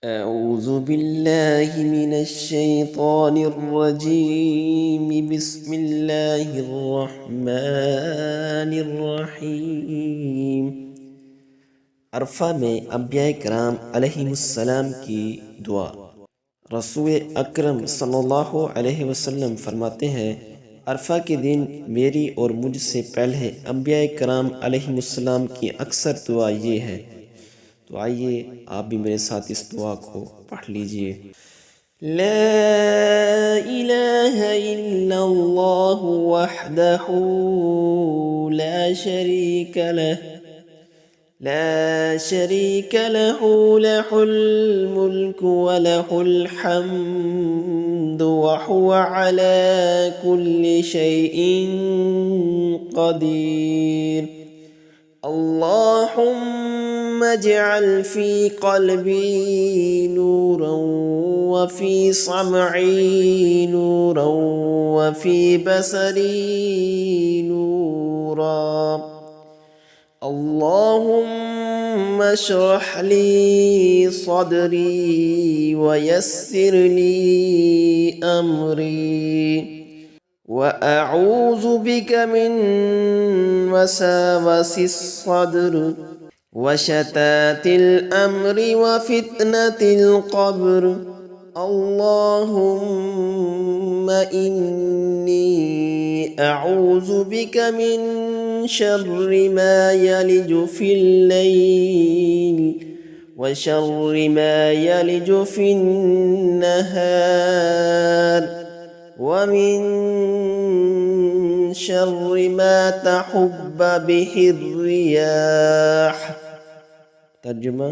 أعوذ بالله من الشيطان الرجيم بسم الله الرحمن الرحیم۔ عرفہ میں انبیاء کرام علیہم السلام کی دعا۔ رسول اکرم صلی اللہ علیہ وسلم فرماتے ہیں، عرفہ کے دن میری اور مجھ سے پہلے انبیاء کرام علیہم السلام کی اکثر دعا یہ ہے۔ تو آئیے آپ بھی میرے ساتھ اس دعا کو پڑھ لیجئے۔ لا الہ الا اللہ وحدہ لا شریک لہ لہ الملک ولہ الحمد وہو علی کل شیء قدیر۔ اللہم اجعل فی قلبی نورا وفی سمعی نورا وفی بصری نورا۔ اللہم اشرح لی صدری ویسر لی امری وأعوذ بك من وساوس الصدر وشتات الأمر وفتنة القبر۔ اللهم إني أعوذ بك من شر ما يلج في الليل وشر ما يلج في النهار ومن شر ما تحب به الرياح۔ ترجمہ،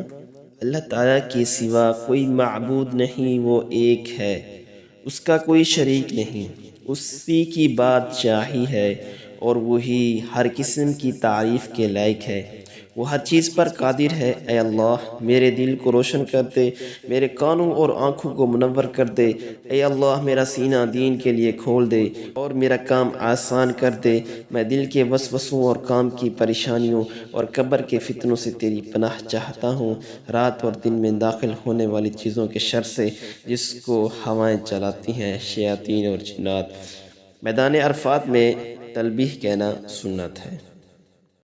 اللہ تعالیٰ کے سوا کوئی معبود نہیں، وہ ایک ہے، اس کا کوئی شریک نہیں، اسی کی بادشاہی ہے اور وہی ہر قسم کی تعریف کے لائق ہے، وہ ہر چیز پر قادر ہے۔ اے اللہ، میرے دل کو روشن کر دے، میرے کانوں اور آنکھوں کو منور کر دے۔ اے اللہ، میرا سینہ دین کے لیے کھول دے اور میرا کام آسان کر دے۔ میں دل کے وسوسوں اور کام کی پریشانیوں اور قبر کے فتنوں سے تیری پناہ چاہتا ہوں، رات اور دن میں داخل ہونے والی چیزوں کے شر سے جس کو ہوائیں چلاتی ہیں، شیاطین اور جنات۔ میدان عرفات میں تلبیح کہنا سنت ہے۔